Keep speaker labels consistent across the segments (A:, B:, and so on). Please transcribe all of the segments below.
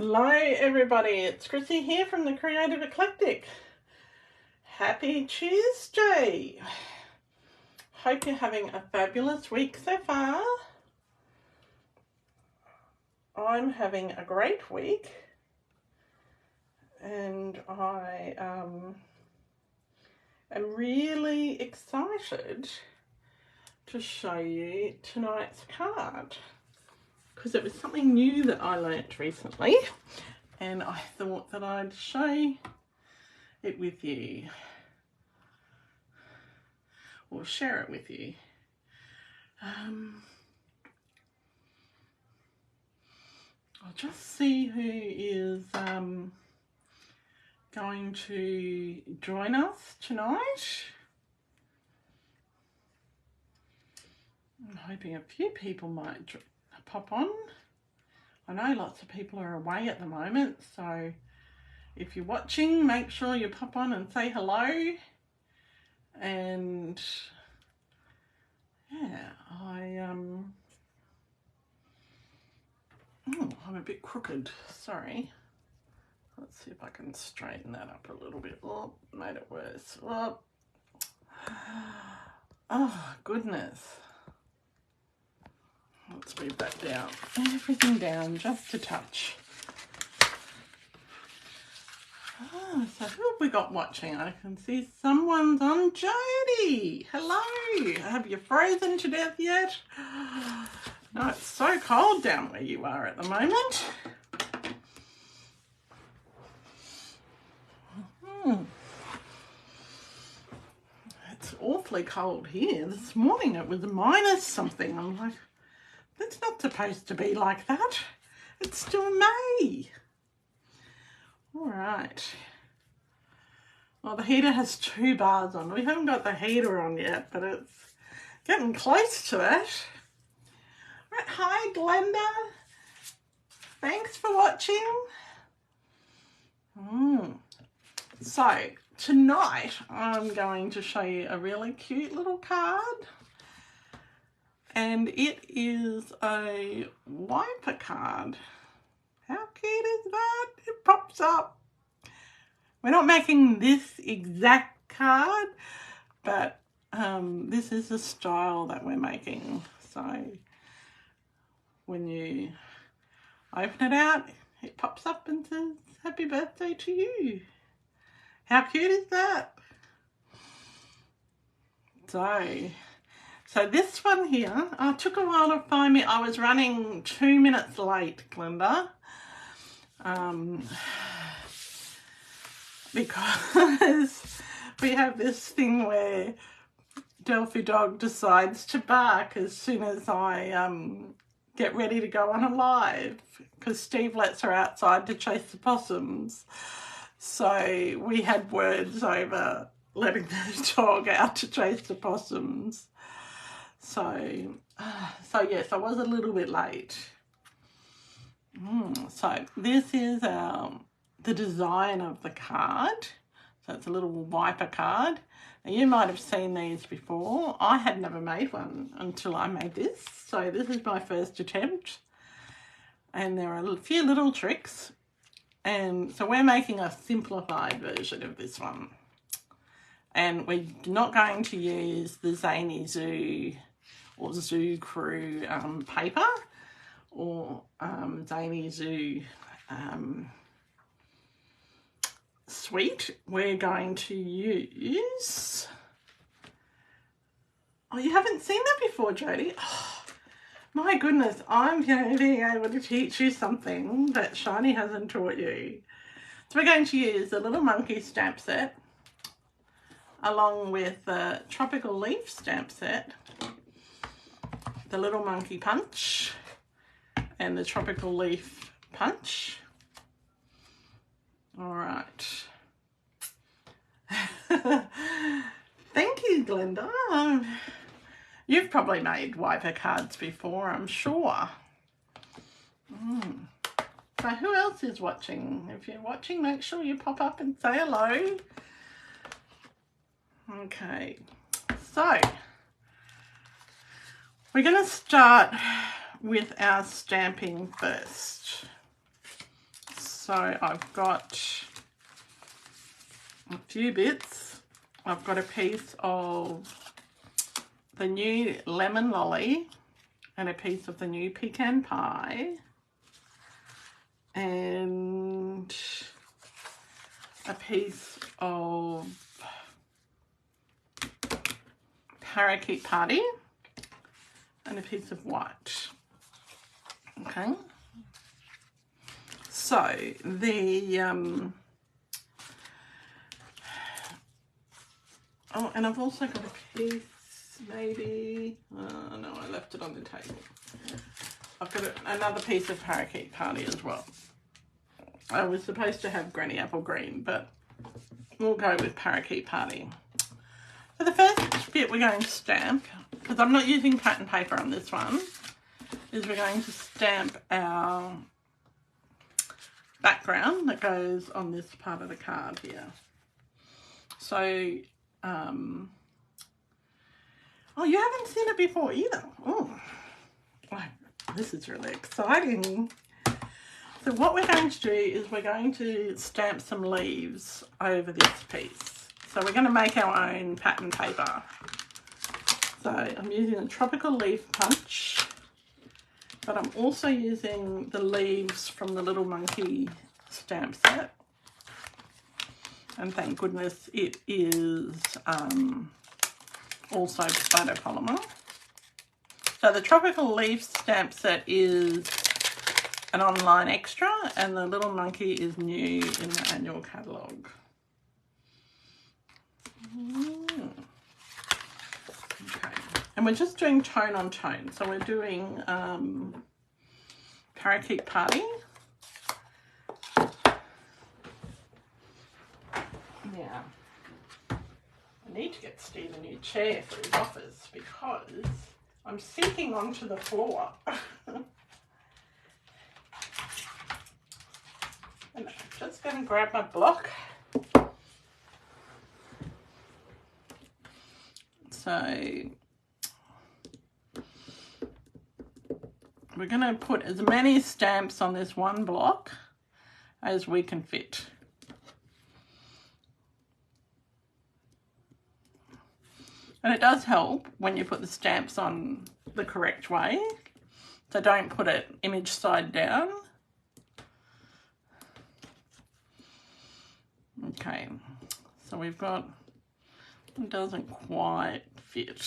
A: Hello everybody, it's Chrissy here from the Creative Eclectic. Happy Tuesday. Hope you're having a fabulous week so far. I'm having a great week and I am really excited to show you tonight's card, because it was something new that I learnt recently and I thought that I'd share it with you, or share it with you. I'll just see who is going to join us tonight. I'm hoping a few people might pop on. I know lots of people are away at the moment, so if you're watching, make sure you pop on and say hello. And yeah, I'm a bit crooked, sorry. Let's see if I can straighten that up a little bit. Oh, made it worse. Oh goodness. Let's move that down. Everything down just a touch. So who have we got watching? I can see someone's on. Jody. Hello. Have you frozen to death yet? No, it's so cold down where you are at the moment. It's awfully cold here. This morning it was minus something. I'm like, it's not supposed to be like that. It's still May. All right. Well, the heater has 2 bars on. We haven't got the heater on yet, but it's getting close to it. Right. Hi, Glenda. Thanks for watching. So, tonight I'm going to show you a really cute little card. And it is a wiper card. How cute is that? It pops up. We're not making this exact card, but this is the style that we're making. So when you open it out, it pops up and says, "Happy birthday to you." How cute is that? So this one here, it took a while to find me. I was running 2 minutes late, Glenda. Because we have this thing where Delphi Dog decides to bark as soon as I get ready to go on a live, because Steve lets her outside to chase the possums. So we had words over letting the dog out to chase the possums. So yes, I was a little bit late. So this is the design of the card. So it's a little wiper card. Now you might have seen these before. I had never made one until I made this. So this is my first attempt. And there are a few little tricks. And so we're making a simplified version of this one. And we're not going to use the Zany Zoo or Zoo Crew paper or Zany Zoo suite. We're going to use... Oh, you haven't seen that before, Jody? Oh, my goodness, I'm going to be able to teach you something that Shiny hasn't taught you. So we're going to use the Little Monkey stamp set along with the Tropical Leaf stamp set, the Little Monkey Punch and the Tropical Leaf Punch. All right. Thank you, Glenda. You've probably made wiper cards before, I'm sure. So who else is watching? If you're watching, make sure you pop up and say hello. Okay, so we're going to start with our stamping first. So I've got a few bits. I've got a piece of the new lemon lolly and a piece of the new pecan pie and a piece of parakeet party and a piece of white. Okay, so the oh, and I've also got a piece, maybe, no, I left it on the table. I've got another piece of parakeet party as well. I was supposed to have granny apple green, but we'll go with parakeet party. So the first bit we're going to stamp, because I'm not using pattern paper on this one, is we're going to stamp our background that goes on this part of the card here. So, oh, you haven't seen it before either. Oh, this is really exciting. So what we're going to do is we're going to stamp some leaves over this piece. So we're going to make our own pattern paper. So I'm using a tropical leaf punch, but I'm also using the leaves from the Little Monkey stamp set. And thank goodness it is also photopolymer. So the tropical leaf stamp set is an online extra and the Little Monkey is new in the annual catalogue. Okay, and we're just doing tone on tone. So we're doing parakeet party. Now, I need to get Steve a new chair for his office because I'm sinking onto the floor. And I'm just going to grab my block. So we're going to put as many stamps on this one block as we can fit. And it does help when you put the stamps on the correct way. So don't put it image side down. Okay, so we've got, it doesn't quite fit.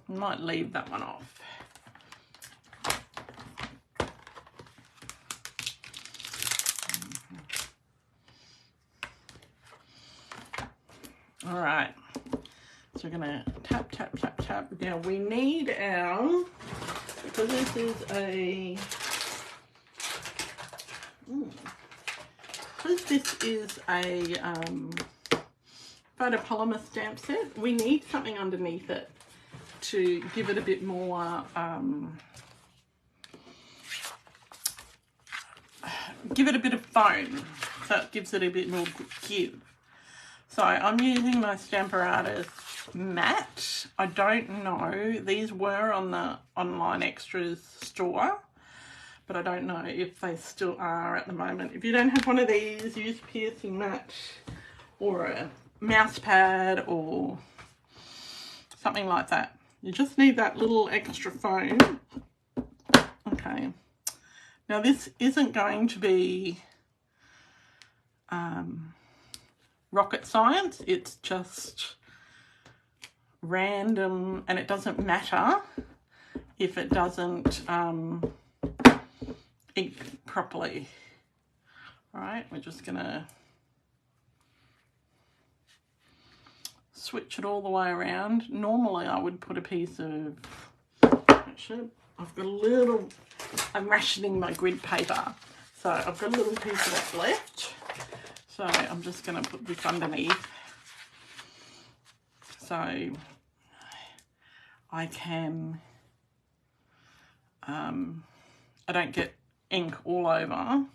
A: I might leave that one off. All right, so we're gonna tap, tap, tap, tap. Now we need our, because this is a, because this is a photopolymer stamp set, we need something underneath it to give it a bit more, give it a bit of foam, so it gives it a bit more give. So I'm using my Stamparatus matte. I don't know, these were on the online extras store, but I don't know if they still are at the moment. If you don't have one of these, use piercing matte or a mouse pad or something like that. You just need that little extra foam. Okay. Now this isn't going to be rocket science. It's just random, and it doesn't matter if it doesn't ink properly. All right, we're just gonna switch it all the way around. Normally I would put a piece of, actually I've got a little, I'm rationing my grid paper, so I've got a little piece of that left, so I'm just going to put this underneath so I can, I don't get ink all over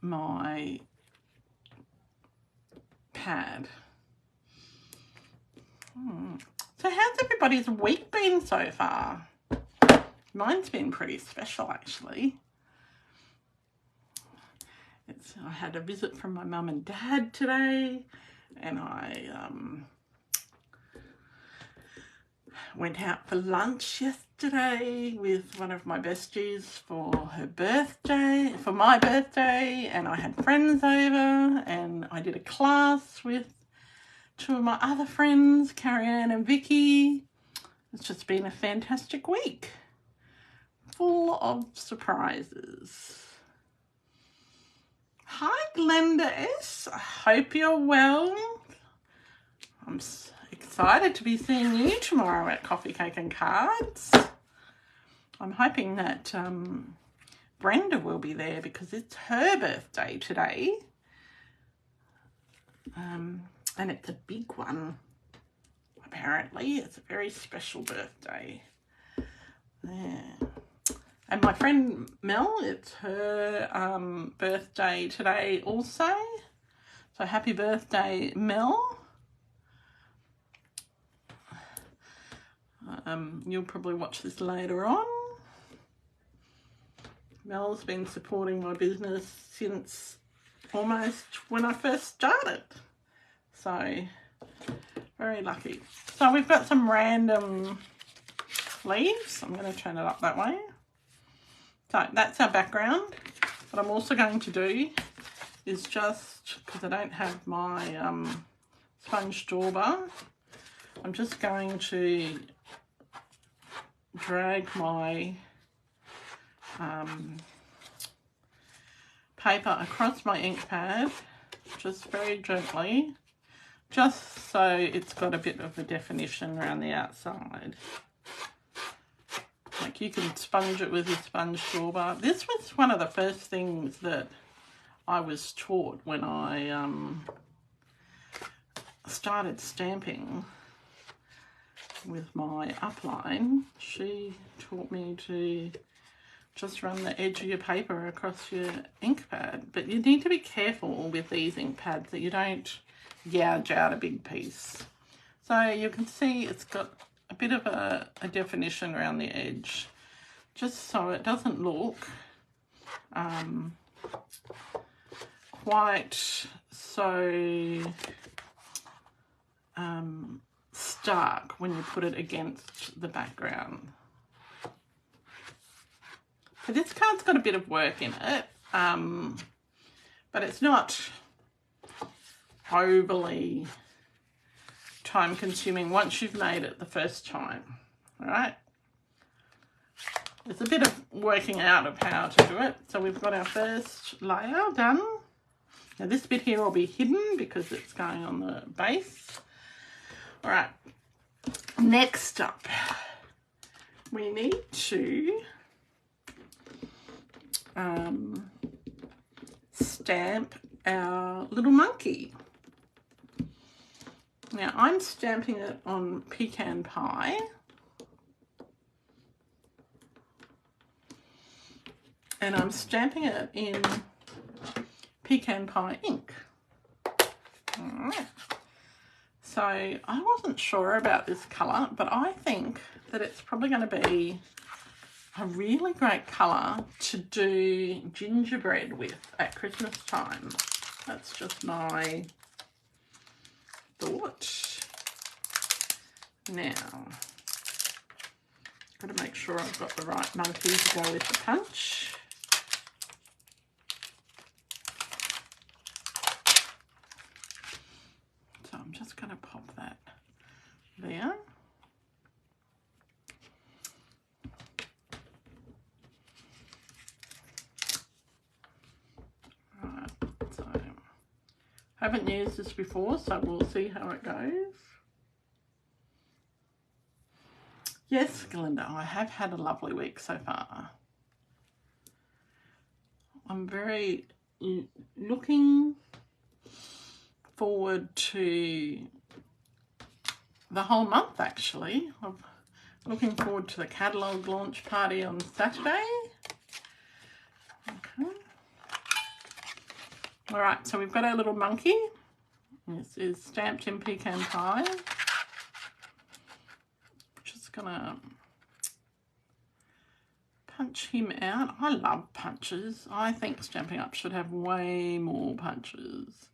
A: my pad. So how's everybody's week been so far? Mine's been pretty special actually. I had a visit from my mum and dad today, and I went out for lunch yesterday with one of my besties for my birthday, and I had friends over, and I did a class with two of my other friends, Carrie-Anne and Vicky. It's just been a fantastic week, full of surprises. Hi Glenda S, I hope you're well. I'm excited to be seeing you tomorrow at Coffee, Cake and Cards. I'm hoping that Brenda will be there because it's her birthday today. And it's a big one, apparently. It's a very special birthday. Yeah. And my friend Mel, it's her birthday today also. So happy birthday, Mel. You'll probably watch this later on. Mel's been supporting my business since almost when I first started. So, very lucky. So we've got some random leaves. I'm going to turn it up that way. So that's our background. What I'm also going to do is just, because I don't have my sponge dauber, I'm just going to drag my paper across my ink pad, just very gently, just so it's got a bit of a definition around the outside. Like you can sponge it with your sponge dauber. This was one of the first things that I was taught when I started stamping with my upline. She taught me to just run the edge of your paper across your ink pad. But you need to be careful with these ink pads that you don't gouge out a big piece. So you can see it's got a bit of a definition around the edge, just so it doesn't look quite so stark when you put it against the background. So this card's got a bit of work in it, but it's not overly time consuming once you've made it the first time. All right, there's a bit of working out of how to do it. So we've got our first layer done. Now this bit here will be hidden because it's going on the base. All right, next up we need to stamp our little monkey. Now I'm stamping it on pecan pie, and I'm stamping it in pecan pie ink. All right. So I wasn't sure about this colour, but I think that it's probably going to be a really great colour to do gingerbread with at Christmas time. That's just my thought. Now, got to make sure I've got the right monkey to go with the punch. So I'm just going to pop that there. Right, so I haven't used this before, so we'll see how it goes. Yes, Glenda, I have had a lovely week so far. I'm very looking forward to the whole month, actually. I'm looking forward to the catalogue launch party on Saturday. Okay. All right, so we've got our little monkey. This is stamped in pecan pie. Just gonna punch punch him out. I love punches. I think Stampin' Up should have way more punches,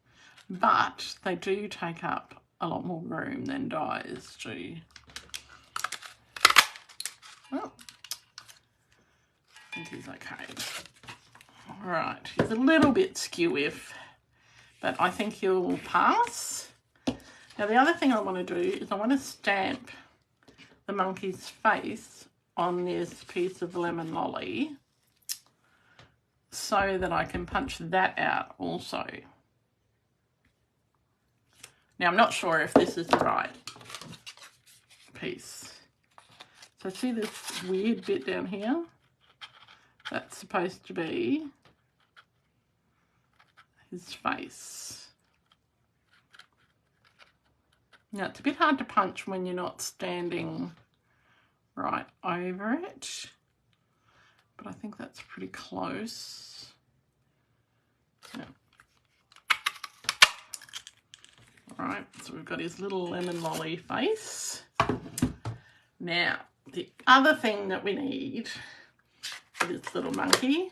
A: but they do take up a lot more room than dies do. Well, I think he's okay. All right, he's a little bit skew-if, but I think he'll pass. Now the other thing I want to do is I want to stamp the monkey's face on this piece of lemon lolly so that I can punch that out also. Now I'm not sure if this is the right piece. So see this weird bit down here? That's supposed to be his face. Now it's a bit hard to punch when you're not standing right over it, but I think that's pretty close. Yeah. All right, so we've got his little lemon lolly face. Now, the other thing that we need for this little monkey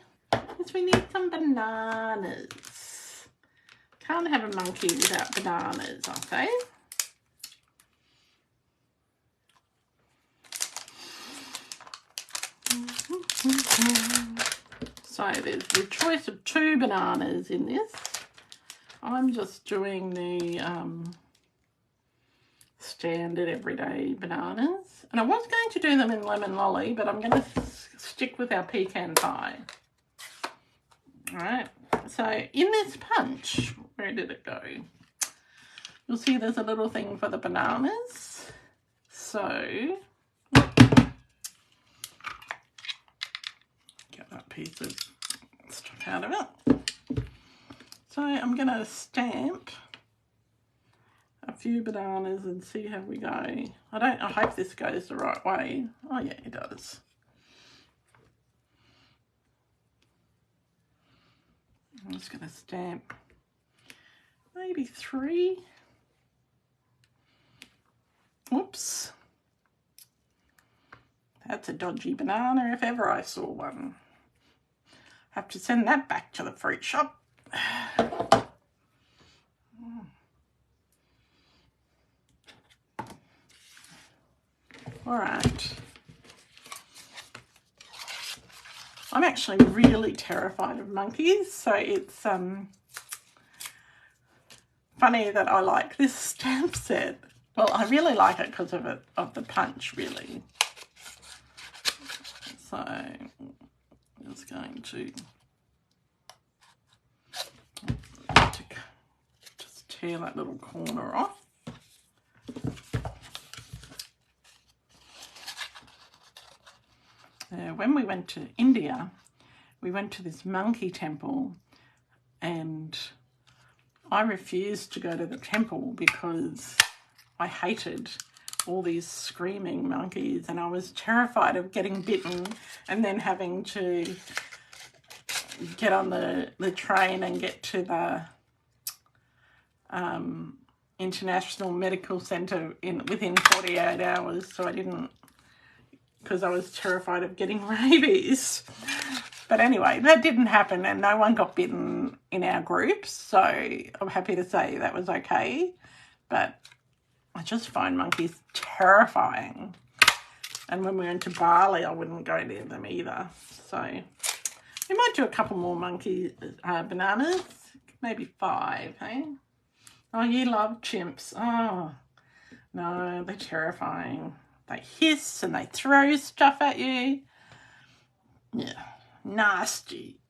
A: is we need some bananas. Can't have a monkey without bananas, I say. So there's the choice of 2 bananas in this. I'm just doing the standard everyday bananas. And I was going to do them in lemon lolly, but I'm going to stick with our pecan pie. All right, so in this punch, where did it go? You'll see there's a little thing for the bananas. So get that piece of stuff out of it. So I'm going to stamp a few bananas and see how we go. I hope this goes the right way. Oh yeah, it does. I'm just going to stamp maybe 3. Oops. That's a dodgy banana if ever I saw one. Have to send that back to the fruit shop. All right. I'm actually really terrified of monkeys, so it's funny that I like this stamp set. Well, I really like it because of the punch, really. So I'm just going to just tear that little corner off. When we went to India, we went to this monkey temple, and I refused to go to the temple because I hated all these screaming monkeys, and I was terrified of getting bitten and then having to get on the train and get to the International Medical Centre within 48 hours, so I didn't, because I was terrified of getting rabies. But anyway, that didn't happen and no one got bitten in our group, so I'm happy to say that was okay. But I just find monkeys terrifying. And when we went to Bali, I wouldn't go near them either. So we might do a couple more bananas, maybe 5, hey? Oh, you love chimps. Oh, no, they're terrifying. They hiss and they throw stuff at you. Yeah, nasty.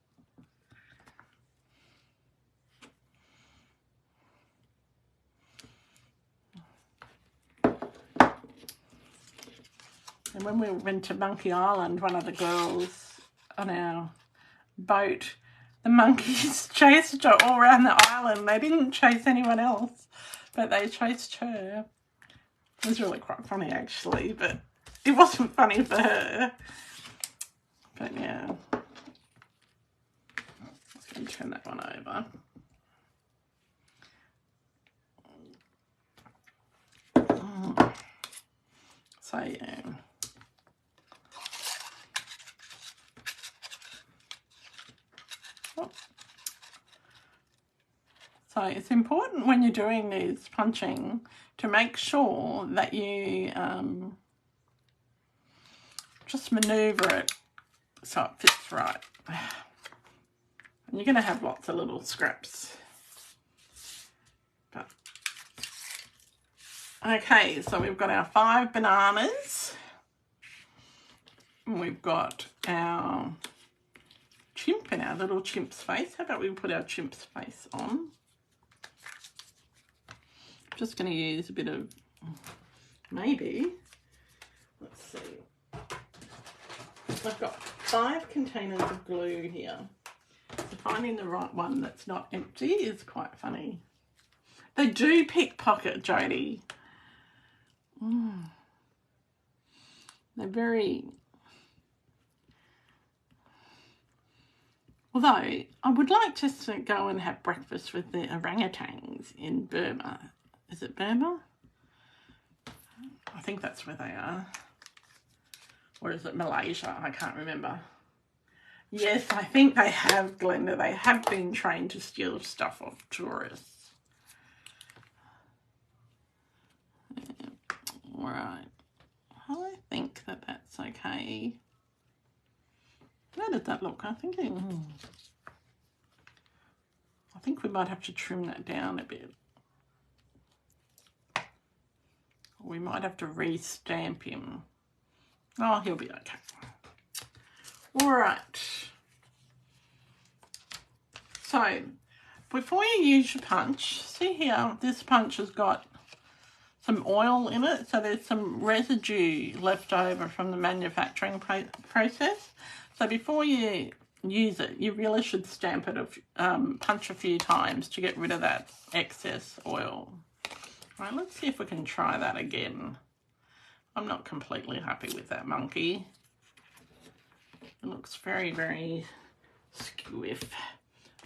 A: And when we went to Monkey Island, one of the girls on our boat, the monkeys chased her all around the island. They didn't chase anyone else, but they chased her. It was really quite funny, actually, but it wasn't funny for her. But yeah, I'm just going to turn that one over. So yeah. So it's important when you're doing these punching to make sure that you just manoeuvre it so it fits right. And you're going to have lots of little scraps. But, okay, so we've got our 5 bananas. And we've got our chimp in our little chimp's face. How about we put our chimp's face on? I'm just going to use a bit of, maybe, let's see. I've got 5 containers of glue here. So finding the right one that's not empty is quite funny. They do pickpocket, Jodie. They're very... Although, I would like just to go and have breakfast with the orangutans in Burma. Is it Burma? I think that's where they are. Or is it Malaysia? I can't remember. Yes, I think they have, Glenda. They have been trained to steal stuff off tourists. All right. I think that that's okay. How did that look? I think we might have to trim that down a bit. We might have to re-stamp him. Oh, he'll be okay. All right. So, before you use your punch, see here, this punch has got some oil in it. So there's some residue left over from the manufacturing process. So before you use it, you really should stamp it, punch a few times to get rid of that excess oil. All right, let's see if we can try that again. I'm not completely happy with that monkey. It looks very, very squiff.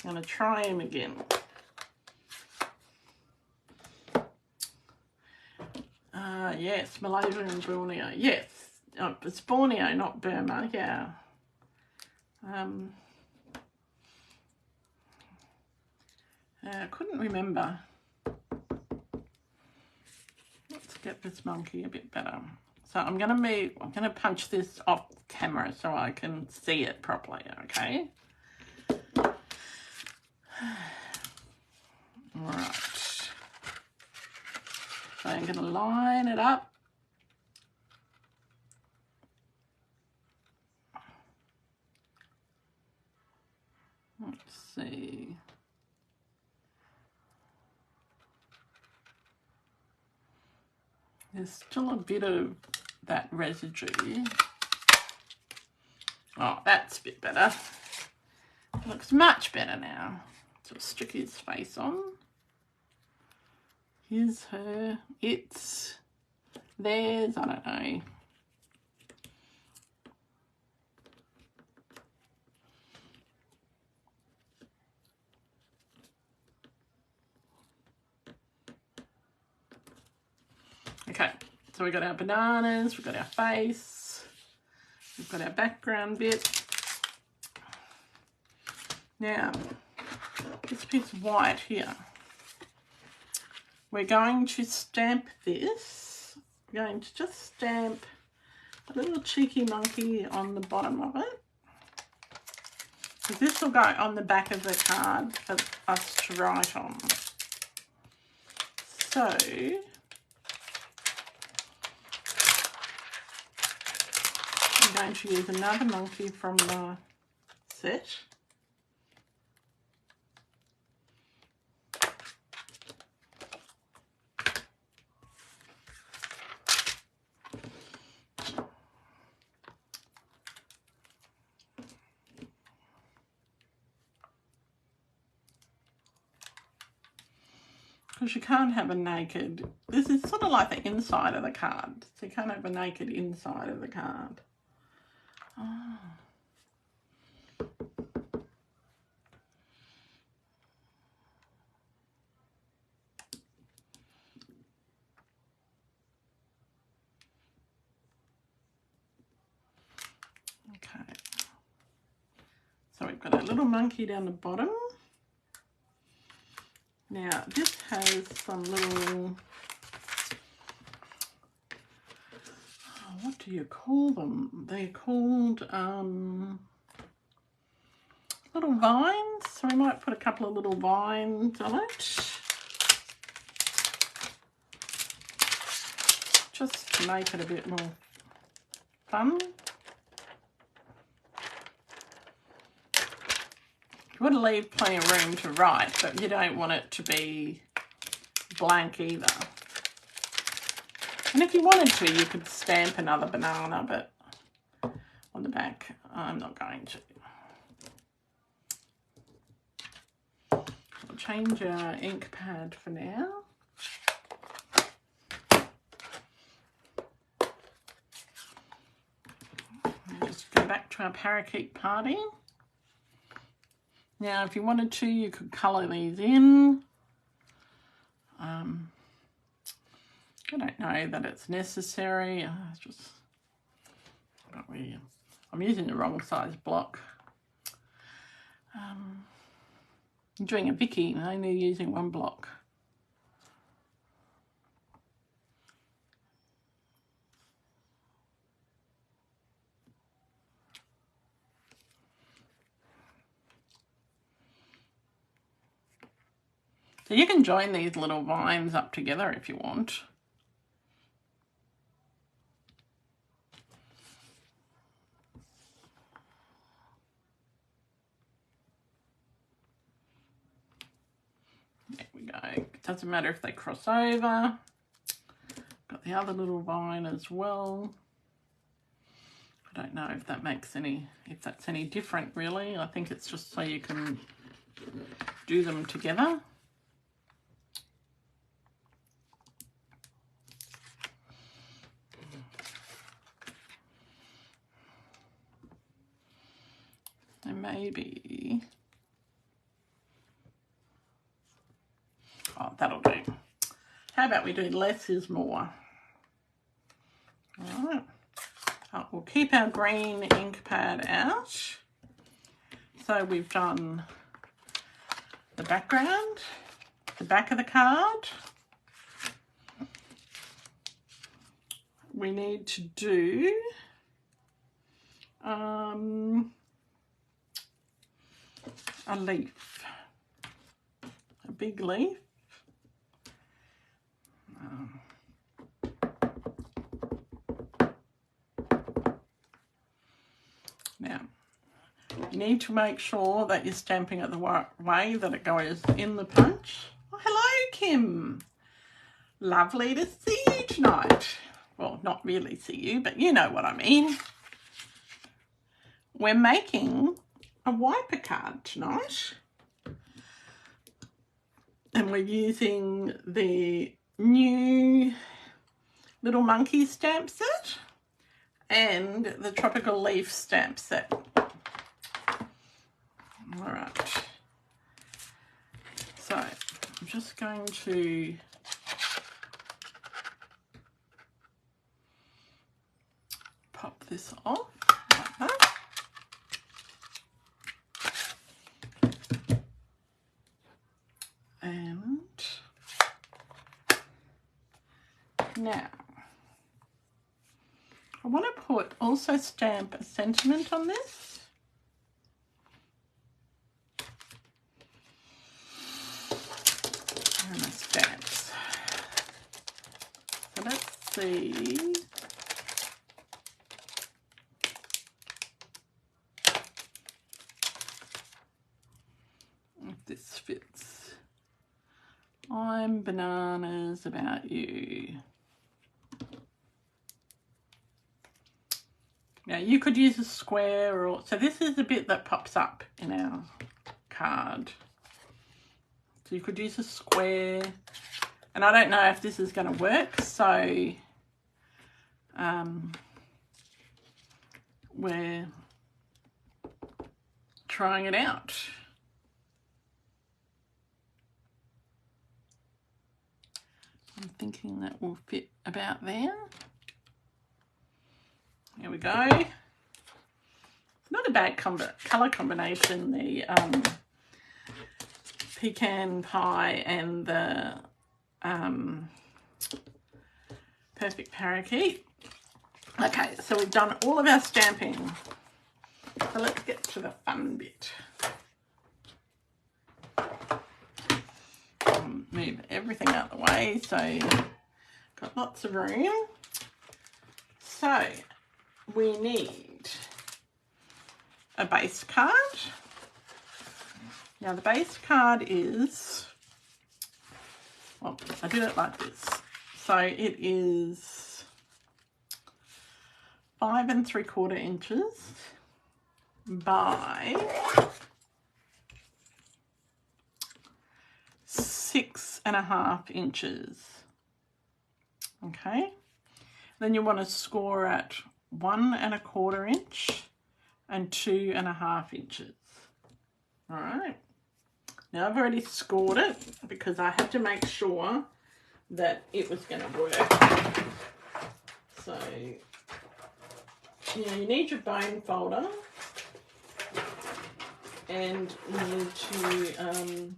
A: I'm going to try him again. Yes, Malaysia and Borneo. Yes, it's Borneo, not Burma. Yeah. I couldn't remember. Let's get this monkey a bit better. So I'm going to punch this off camera so I can see it properly, okay? All right. So I'm going to line it up. Let's see. There's still a bit of that residue. Oh, that's a bit better. It looks much better now. So stick his face on. His, her, its, theirs, I don't know. Okay, so we've got our bananas, we've got our face, we've got our background bit. Now, this piece of white here, we're going to stamp this. We're going to just stamp a little cheeky monkey on the bottom of it. Because this will go on the back of the card for us to write on. So, I'm going to use another monkey from the set. Because you can't have a naked, this is sort of like the inside of the card. So you can't have a naked inside of the card. Oh. Okay. So So we've got a little monkey down the bottom. Now this has some little, what do you call them? They're called little vines. So we might put a couple of little vines on it. Just to make it a bit more fun. You want to leave plenty of room to write, but you don't want it to be blank either. And if you wanted to, you could stamp another banana, but on the back, I'm not going to. I'll change our ink pad for now. I'll just go back to our parakeet party. Now, if you wanted to, you could colour these in. I don't know that it's necessary. It's just, I'm using the wrong size block. I'm doing a Vicky and only using one block. So you can join these little vines up together if you want. There we go. It doesn't matter if they cross over. Got the other little vine as well. I don't know if that makes any, if that's any different really. I think it's just so you can do them together. And maybe, oh, that'll do. How about we do less is more? All right. Oh, we'll keep our green ink pad out. So we've done the background, the back of the card. We need to do a leaf, a big leaf. Now, you need to make sure that you're stamping it the right way, that it goes in the punch. Oh, hello, Kim. Lovely to see you tonight. Well, not really see you, but you know what I mean. We're making a wiper card tonight. And we're using the new Little Monkey stamp set and the Tropical Leaf stamp set. All right. So I'm just going to pop this off like that. And now I want to also stamp a sentiment on this. Where are my stamps? So let's see. If this fits. I'm bananas about you. Now you could use a square, or so this is the bit that pops up in our card. So you could use a square, and I don't know if this is going to work, so we're trying it out. I'm thinking that will fit about there. Here we go. Not a bad colour combination, the pecan pie and the perfect parakeet. Okay, so we've done all of our stamping. So let's get to the fun bit. Move everything out of the way, so got lots of room. So we need a base card. Now the base card is, well, I did it like this. So it is 5 3/4 inches by 6 1/2 inches. Okay, then you want to score at 1 1/4 inch and 2 1/2 inches. All right, now I've already scored it because I had to make sure that it was going to work. So you need your bone folder, and you need to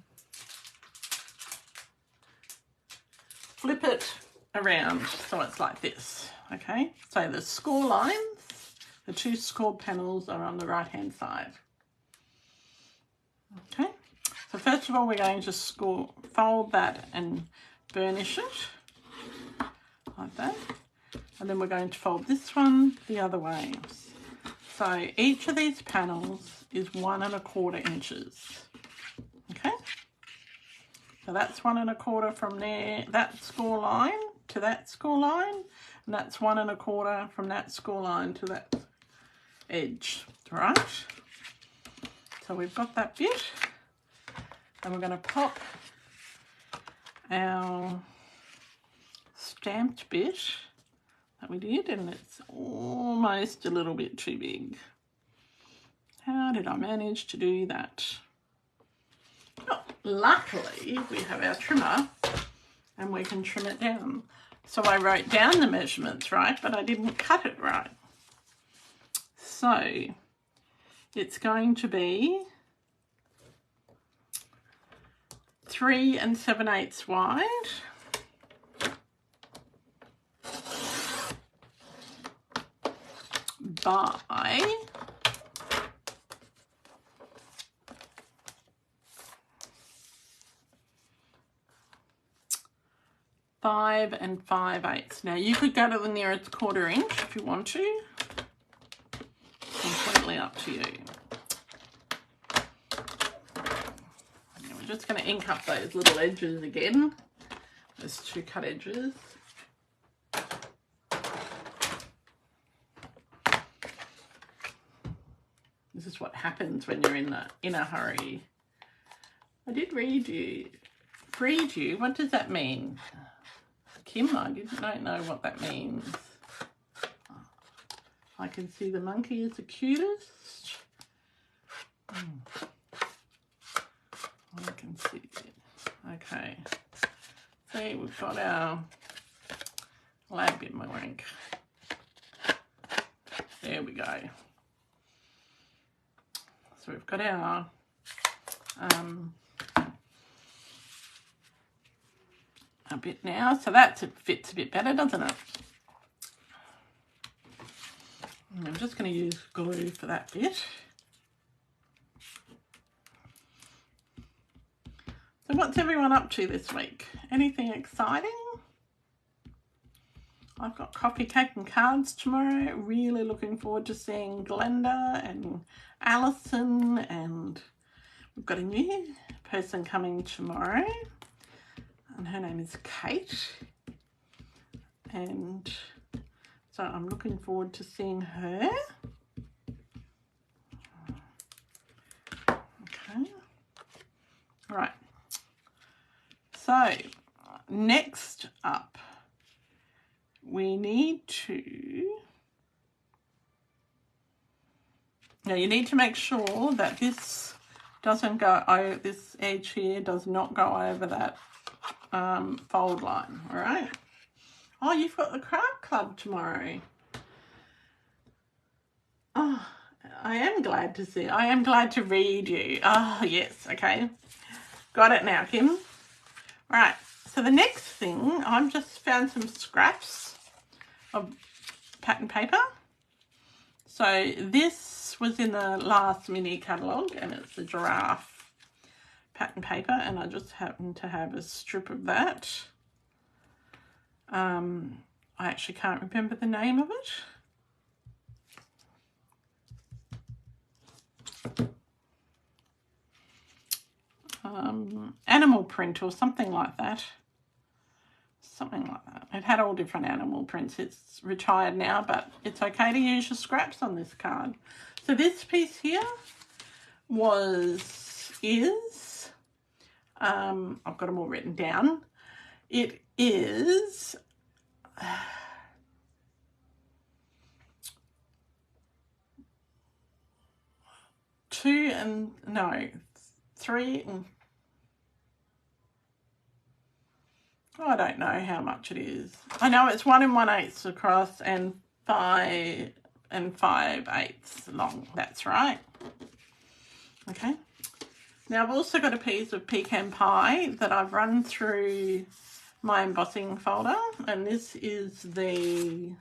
A: flip it around so it's like this. Okay, so the score lines, the 2 score panels are on the right hand side. Okay, so first of all we're going to fold that and burnish it like that, and then we're going to fold this one the other way. So each of these panels is 1 1/4 inches. Okay, so that's 1 1/4 from there, that score line to that score line, and that's 1 1/4 from that score line to that edge. Right, so we've got that bit, and we're going to pop our stamped bit that we did, and it's almost a little bit too big. How did I manage to do that? Well, luckily we have our trimmer and we can trim it down. So I wrote down the measurements right, but I didn't cut it right. So it's going to be 3 7/8 wide by 5 5/8. Now you could go to the nearest 1/4 inch if you want to. Completely up to you. We're just going to ink up those little edges again. Those 2 cut edges. This is what happens when you're in a hurry. I did read you. What does that mean? Kim, I don't know what that means. I can see the monkey is the cutest. I can see it. Okay. See, we've got our lab in my ink. There we go. So we've got our a bit now, so that fits a bit better, doesn't it? And I'm just going to use glue for that bit. So what's everyone up to this week? Anything exciting? I've got coffee, cake and cards tomorrow. Really looking forward to seeing Glenda and Alison, and we've got a new person coming tomorrow, and her name is Kate, and so I'm looking forward to seeing her. Okay, right, so next up we need to, now you need to make sure that this doesn't go over, this edge here does not go over that fold line, all right? Oh, you've got the craft club tomorrow. Oh, I am glad to see. I am glad to read you. Oh, yes. Okay. Got it now, Kim. Right. So the next thing, I've just found some scraps of pattern paper. So this was in the last mini catalogue, and it's the giraffe pattern paper, and I just happen to have a strip of that. I actually can't remember the name of it. Animal print or something like that. Something like that. It had all different animal prints. It's retired now, but it's okay to use your scraps on this card. So this piece here is, I've got them all written down. It is three and I don't know how much it is. I know it's 1 1/8 across and 5 5/8 long. That's right. Okay. Now I've also got a piece of pecan pie that I've run through my embossing folder, and this is the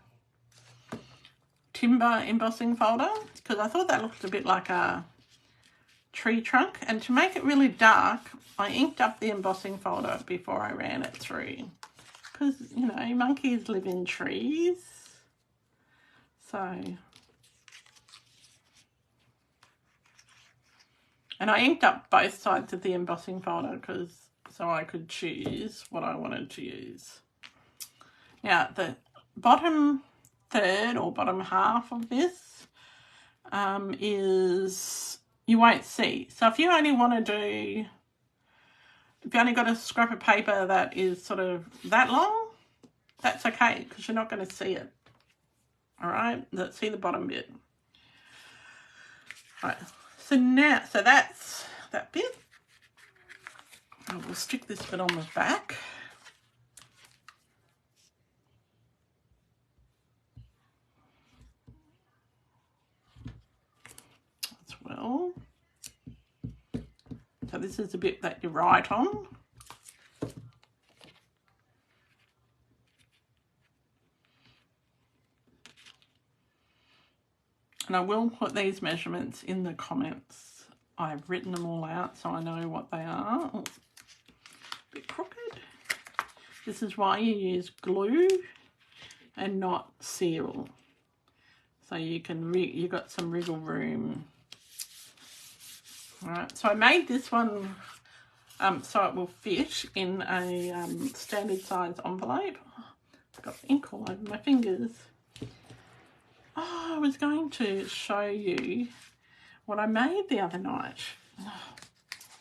A: timber embossing folder because I thought that looked a bit like a tree trunk, and to make it really dark I inked up the embossing folder before I ran it through because, you know, monkeys live in trees. So, and I inked up both sides of the embossing folder so I could choose what I wanted to use. Now the bottom third or bottom half of this is, you won't see. So if you only want to do, if you only got a scrap of paper that is sort of that long, that's okay because you're not going to see it. All right, let's see the bottom bit. All right, so that's that bit. I will stick this bit on the back. As well. So this is the bit that you write on. And I will put these measurements in the comments. I've written them all out so I know what they are. Oh, a bit crooked. This is why you use glue and not seal. So you got some wriggle room. All right, so I made this one so it will fit in a standard size envelope. I've got ink all over my fingers. Oh, I was going to show you what I made the other night,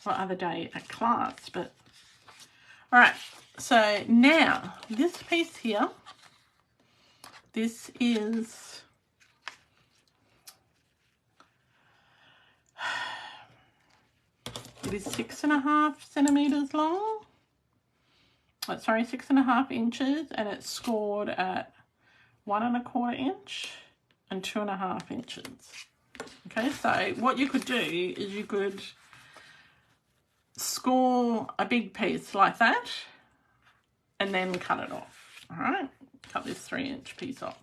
A: or other day at class, but all right. So now this piece here, this is it is 6.5 centimeters long. Oh, sorry, 6.5 inches, and it's scored at 1 1/4 inch and 2.5 inches. Okay, so what you could do is you could score a big piece like that and then cut it off. All right, cut this 3-inch piece off.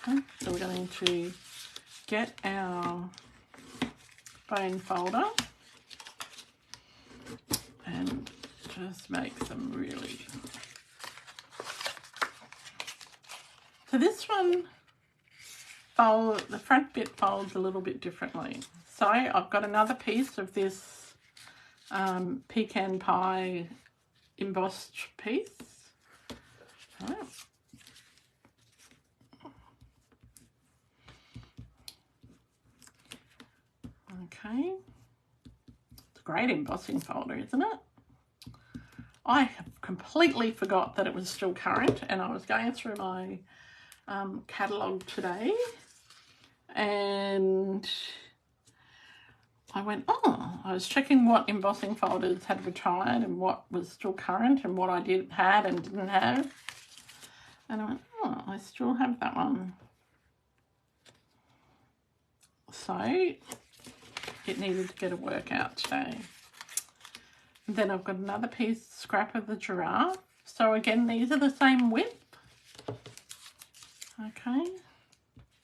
A: Okay, so we're going to get our bone folder and just make some really. So this one, the front bit folds a little bit differently. So I've got another piece of this pecan pie embossed piece. All right. Okay. It's a great embossing folder, isn't it? I have completely forgot that it was still current, and I was going through my catalogue today and I went, oh, I was checking what embossing folders had retired and what was still current and what I had and didn't have, and I went, oh, I still have that one. So it needed to get a workout today. And then I've got another piece, scrap of the giraffe. So again, these are the same width. Okay.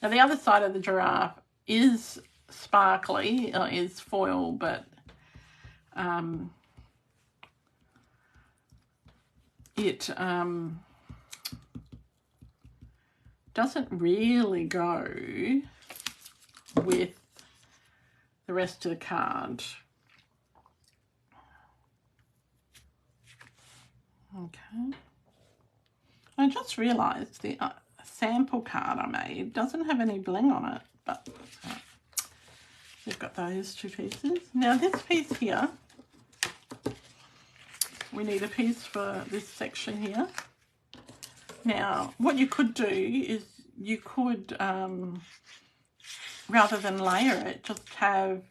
A: Now the other side of the giraffe is sparkly, is foil, but it doesn't really go with the rest of the card. Okay. I just realised the sample card I made doesn't have any bling on it, but we've got those two pieces. Now this piece here, we need a piece for this section here. Now what you could do is you could, rather than layer it, just have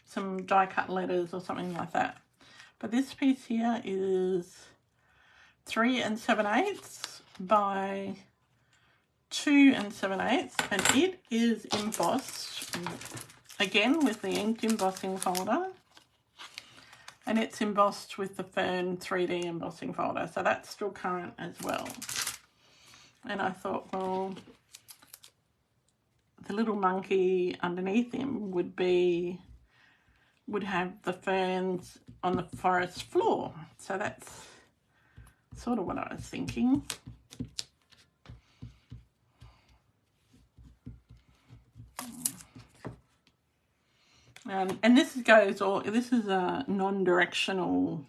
A: some die cut letters or something like that. But this piece here is 3 7/8 by 2 7/8, and it is embossed again with the inked embossing folder, and it's embossed with the Fern 3D embossing folder, so that's still current as well. And I thought, well, the little monkey underneath him would have the ferns on the forest floor, so that's sort of what I was thinking. And this is a non-directional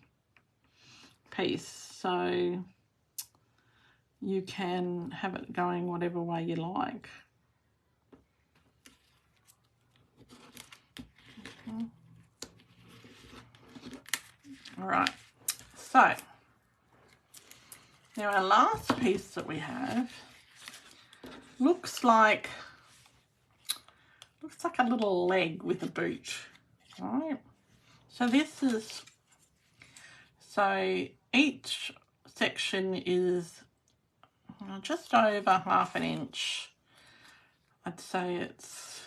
A: piece, so you can have it going whatever way you like. Okay. All right, so now our last piece that we have looks like a little leg with a boot. All right, so each section is just over 1/2 inch. I'd say it's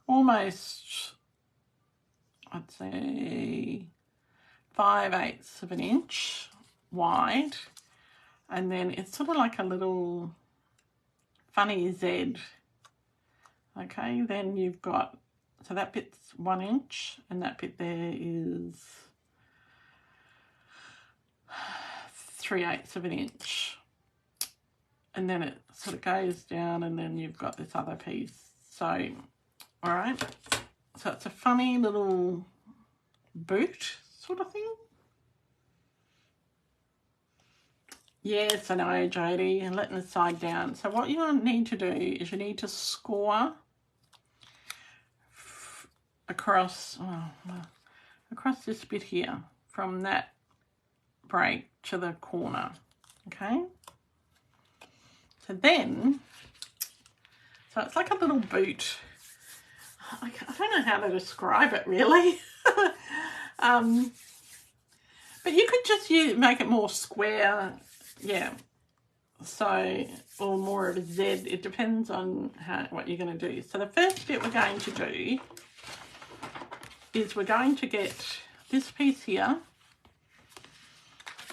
A: almost, I'd say 5/8 of an inch wide, and then it's sort of like a little funny Z. Okay, then you've got, so that bit's 1 inch, and that bit there is 3/8 of an inch, and then it sort of goes down, and then you've got this other piece. So, all right, so it's a funny little boot sort of thing. Yes, I know, Jodie, and letting the side down. So what you need to do is you need to score across this bit here, from that break to the corner. Okay, so it's like a little boot. I don't know how to describe it really. But you could just make it more square, yeah. So, or more of a Z. It depends on what you're going to do. So the first bit we're going to do is we're going to get this piece here,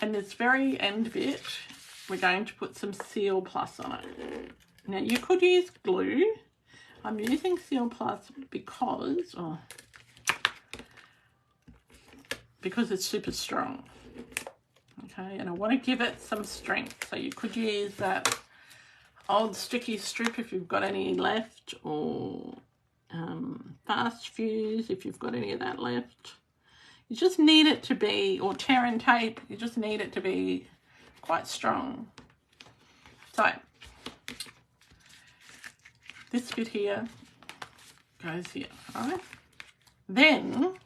A: and this very end bit, we're going to put some Seal Plus on it. Now you could use glue. I'm using Seal Plus because it's super strong. Okay, and I want to give it some strength. So you could use that old sticky strip if you've got any left, or fast fuse if you've got any of that left. You just need it to be, or tear and tape, you just need it to be quite strong. So this bit here goes here, all right? Then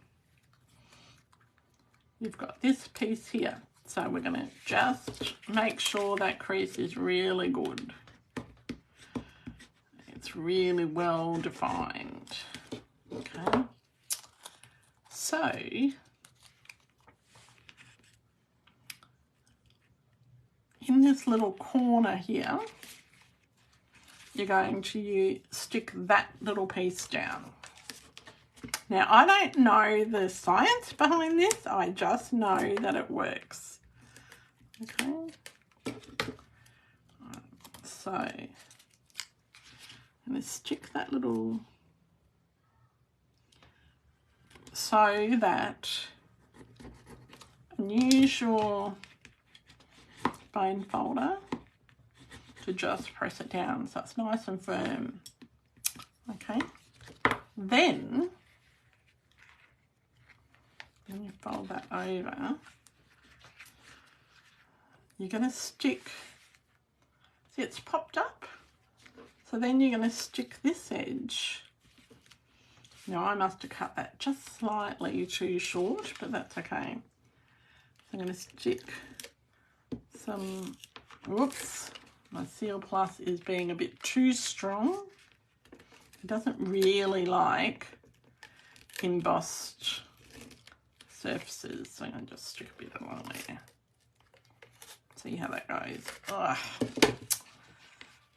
A: you've got this piece here. So we're going to just make sure that crease is really good. It's really well defined. Okay. So in this little corner here, you're going to stick that little piece down. Now, I don't know the science behind this. I just know that it works. Okay. So, I'm going to stick that little, so that, and use your bone folder to just press it down so it's nice and firm. Okay. Then you fold that over. You're going to stick, see it's popped up? So then you're going to stick this edge. Now I must have cut that just slightly too short, but that's okay. So I'm going to stick some, whoops, my Seal Plus is being a bit too strong. It doesn't really like embossed surfaces, so I'm going to just stick a bit along there. See how that goes. Ugh.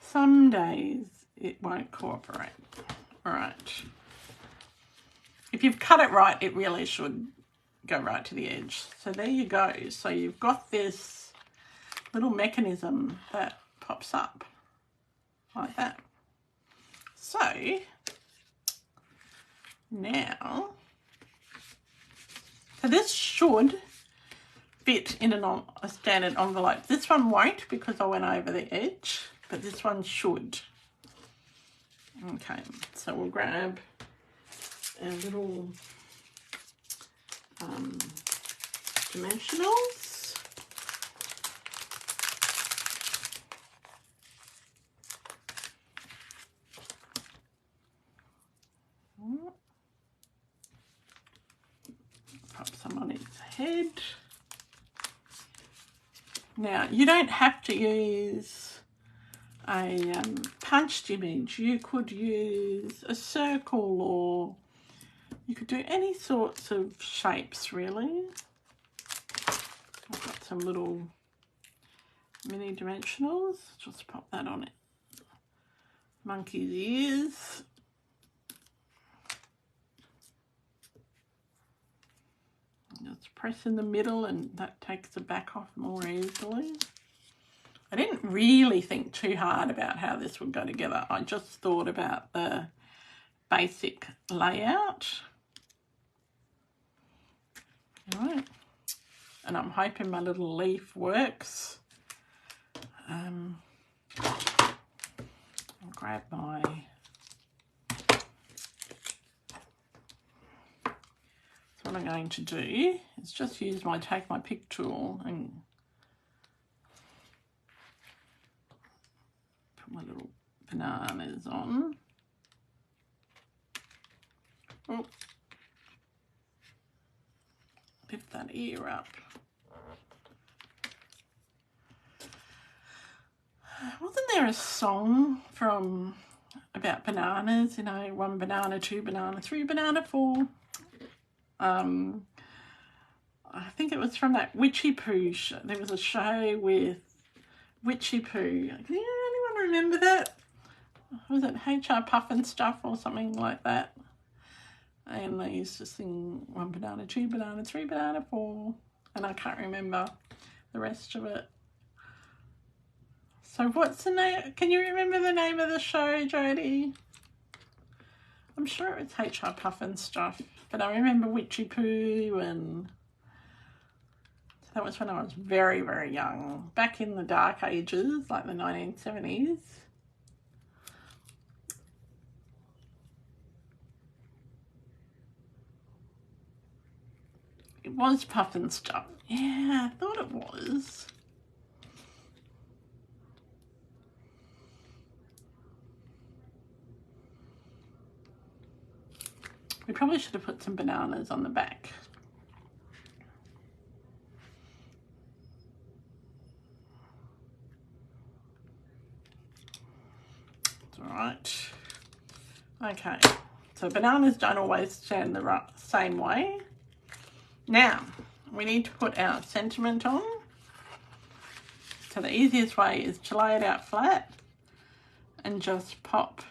A: Some days it won't cooperate. All right. If you've cut it right, it really should go right to the edge. So there you go. So you've got this little mechanism that pops up like that. So now, so this should fit in a standard envelope. This one won't because I went over the edge, but this one should. Okay, so we'll grab our little dimensionals. Pop some on its head. Now, you don't have to use a punched image. You could use a circle, or you could do any sorts of shapes, really. I've got some little mini dimensionals. Just pop that on it. Monkey's ears. Just press in the middle and that takes the back off more easily. I didn't really think too hard about how this would go together. I just thought about the basic layout. All right. And I'm hoping my little leaf works. I'll grab my what I'm going to do is just use my take my pick tool and put my little bananas on. Oh, lift that ear up. Wasn't there a song from about bananas? You know, 1 banana, 2 banana, 3 banana, 4. I think it was from that Witchy Poo show. There was a show with Witchy Poo. Can anyone remember that? Was it HR Puff and Stuff or something like that? And they used to sing 1 banana, 2 banana, 3 banana, 4. And I can't remember the rest of it. So what's the name? Can you remember the name of the show, Jodie? I'm sure it was HR Puff and Stuff. But I remember Witchy Poo, and that was when I was very, very young. Back in the dark ages, like the 1970s. It was Puff and Stuff. Yeah, I thought it was. We probably should have put some bananas on the back. It's all right. Okay, so bananas don't always stand the same way. Now, we need to put our sentiment on. So the easiest way is to lay it out flat and just pop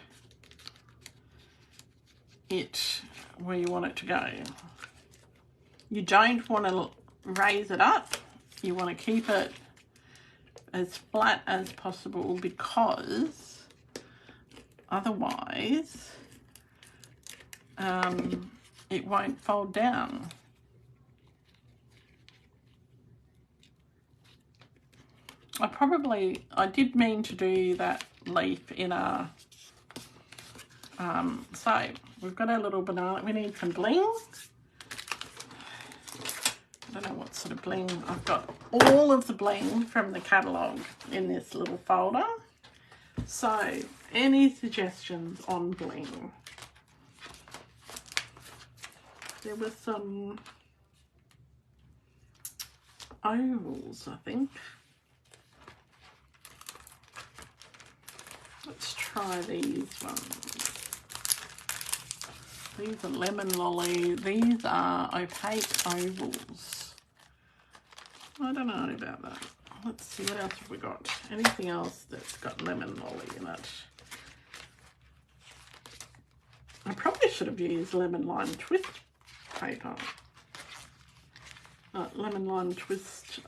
A: it where you want it to go. You don't want to raise it up. You want to keep it as flat as possible, because otherwise it won't fold down. I did mean to do that leaf in a, so we've got our little banana. We need some bling. I don't know what sort of bling. I've got all of the bling from the catalogue in this little folder. So any suggestions on bling? There were some ovals, I think. Let's try these ones. These are lemon lolly. These are opaque ovals. I don't know about that. Let's see, what else have we got? Anything else that's got lemon lolly in it? I probably should have used lemon lime twist paper. Lemon lime twist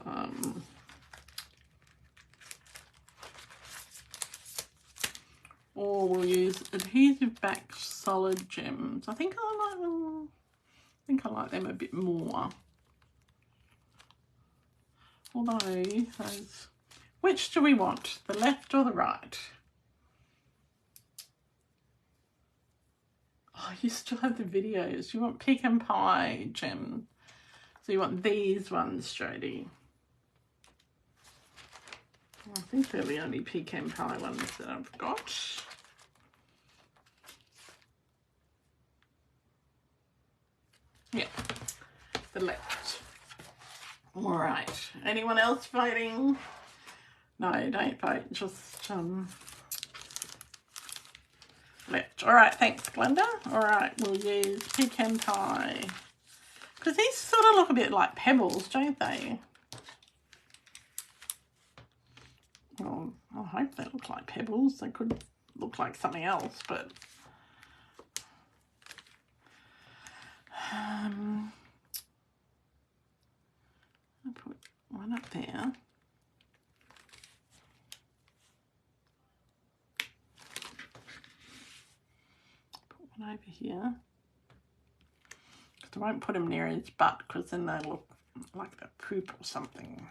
A: or we'll use adhesive back solid gems. I think I like them. I think I like them a bit more. Although those, which do we want? The left or the right? Oh, you still have the videos. You want pecan pie gem. So you want these ones, Jodie. I think they're the only pecan pie ones that I've got. Yeah, the left. All right. Anyone else voting? No, don't vote. Just left. All right. Thanks, Glenda. All right. We'll use pecan pie, because these sort of look a bit like pebbles, don't they? Well, I hope they look like pebbles. They could look like something else, but I'll put one up there. Put one over here. Because I won't put them near his butt, because then they look like the poop or something.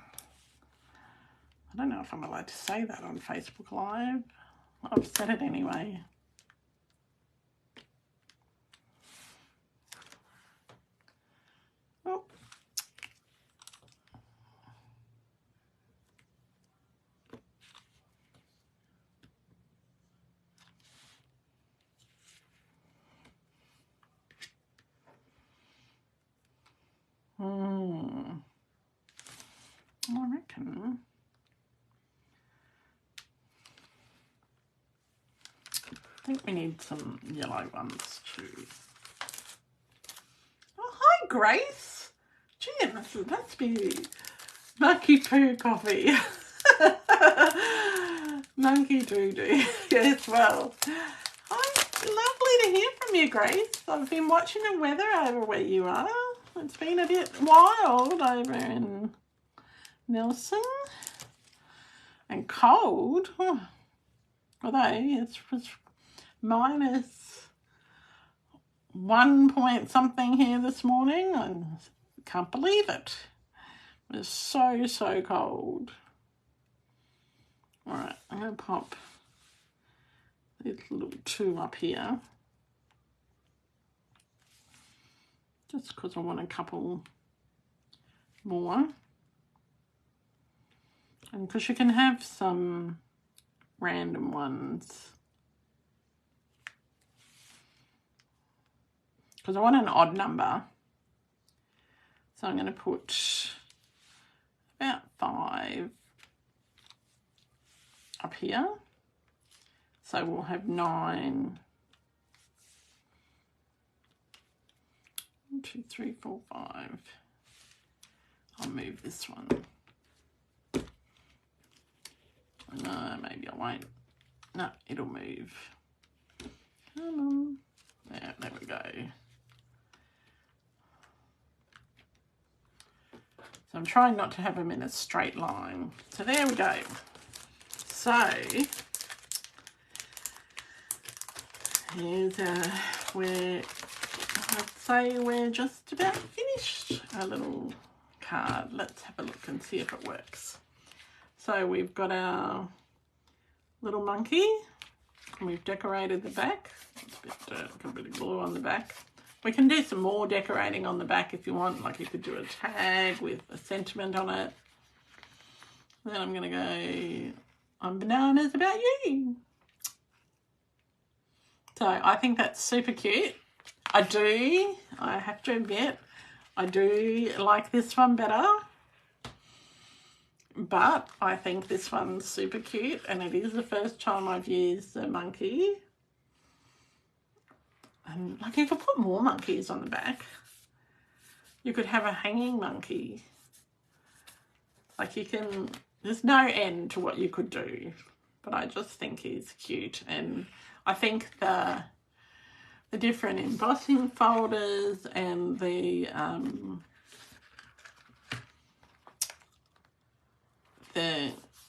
A: I don't know if I'm allowed to say that on Facebook Live. I've said it anyway. Oh. I reckon I think we need some yellow ones too. Oh, hi, Grace. Gee, it must be Monkey Poo Coffee. Monkey Doo-Doo. Yes, well. Hi, lovely to hear from you, Grace. I've been watching the weather over where you are. It's been a bit wild over in Nelson. And cold. Oh. Although it was minus 1 point something here this morning. I can't believe it. It was so cold. All right, I'm going to pop these little two up here. Just because I want a couple more. And because you can have some random ones. Because I want an odd number. So I'm going to put about 5 up here. So we'll have 9. 1, 2, 3, 4, 5. I'll move this one. No, maybe I won't. No, it'll move. Come on. Yeah, there we go. So I'm trying not to have them in a straight line. So there we go. So here's where I'd say we're just about finished our little card. Let's have a look and see if it works. So we've got our little monkey, and we've decorated the back. It's a bit dirt, got a bit of glue on the back. We can do some more decorating on the back if you want, like you could do a tag with a sentiment on it. Then I'm going to go, I'm bananas about you. So I think that's super cute. I have to admit, I do like this one better. But I think this one's super cute, and it is the first time I've used the monkey. And like, you could put more monkeys on the back. You could have a hanging monkey. Like, you can, there's no end to what you could do. But I just think he's cute, and I think the different embossing folders and the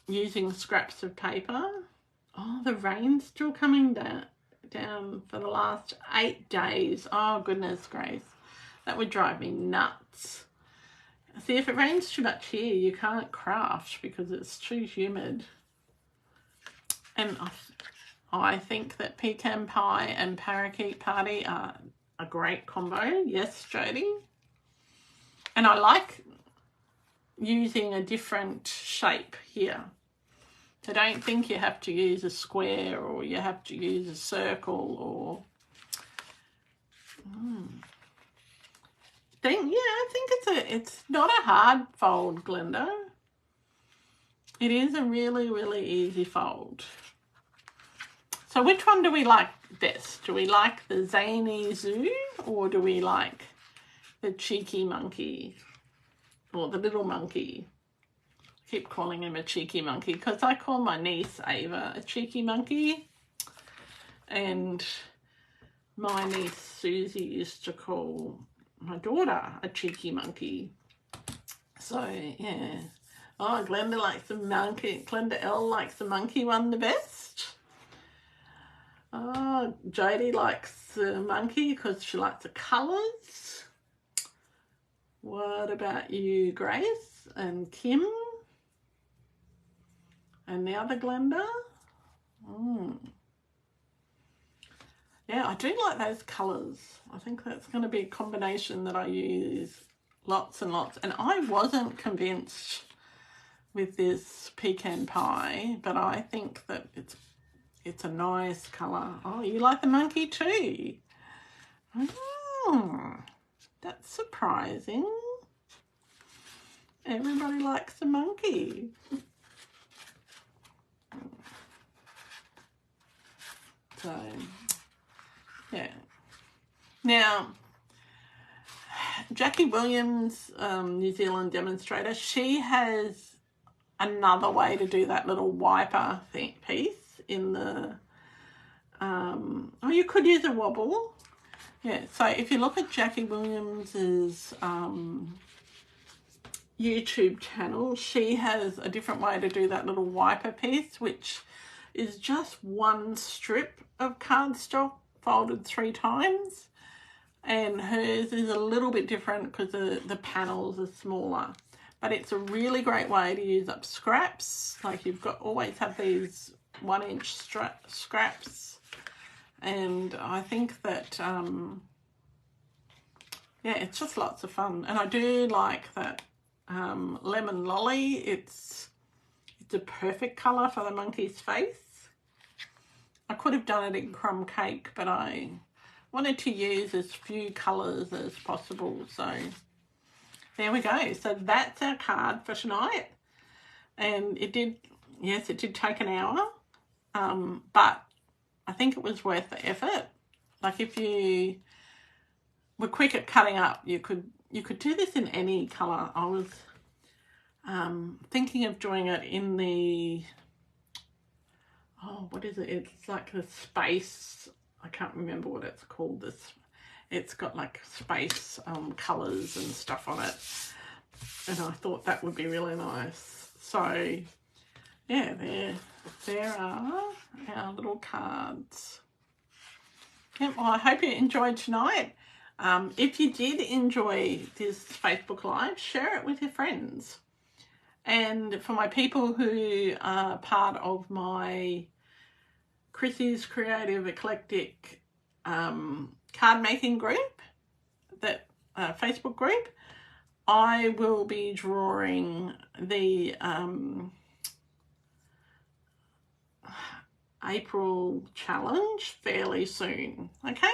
A: using scraps of paper. Oh, the rain's still coming down for the last 8 days. Oh, goodness grace. That would drive me nuts. See, if it rains too much here, you can't craft because it's too humid. And I think that pecan pie and parakeet party are a great combo. Yes, Jodie. And I like using a different shape here. So don't think you have to use a square or you have to use a circle or... I think it's not a hard fold, Glenda. It is a really, really easy fold. So which one do we like best? Do we like the Zany Zoo or do we like the cheeky monkey or the little monkey? I keep calling him a cheeky monkey because I call my niece Ava a cheeky monkey, and my niece Susie used to call my daughter a cheeky monkey. So yeah. Oh, Glenda likes the monkey. Glenda L likes the monkey one the best. Oh, Jodie likes the monkey because she likes the colours. What about you, Grace and Kim? And the other Glenda? Yeah, I do like those colours. I think that's going to be a combination that I use lots and lots. And I wasn't convinced with this pecan pie, but I think that it's a nice colour. Oh, you like the monkey too? Oh, that's surprising. Everybody likes the monkey. So, yeah. Now, Jackie Williams, New Zealand demonstrator, she has another way to do that little wiper piece in the, oh, you could use a wobble. Yeah, so if you look at Jackie Williams's YouTube channel, she has a different way to do that little wiper piece, which is just one strip of cardstock folded 3 times, and hers is a little bit different because the panels are smaller. But it's a really great way to use up scraps. Like, you've got always have these 1-inch scraps, and I think that yeah, it's just lots of fun. And I do like that lemon lolly. It's a perfect colour for the monkey's face. I could have done it in crumb cake, but I wanted to use as few colours as possible. So there we go. So that's our card for tonight. And it did take an hour, but I think it was worth the effort. Like, if you were quick at cutting up, you could do this in any colour. I was thinking of doing it in the, oh, what is it? It's like the space, I can't remember what it's called. It's got like space colours and stuff on it. And I thought that would be really nice. So, yeah, there are our little cards. Yeah, well, I hope you enjoyed tonight. If you did enjoy this Facebook Live, share it with your friends. And for my people who are part of my Chrissy's Creative Eclectic card making group, that Facebook group, I will be drawing the April challenge fairly soon. Okay,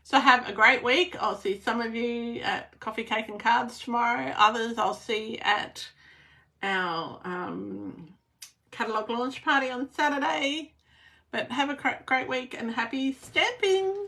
A: so have a great week. I'll see some of you at Coffee, Cake and Cards tomorrow. Others I'll see at our catalogue launch party on Saturday. But have a great week and happy stamping.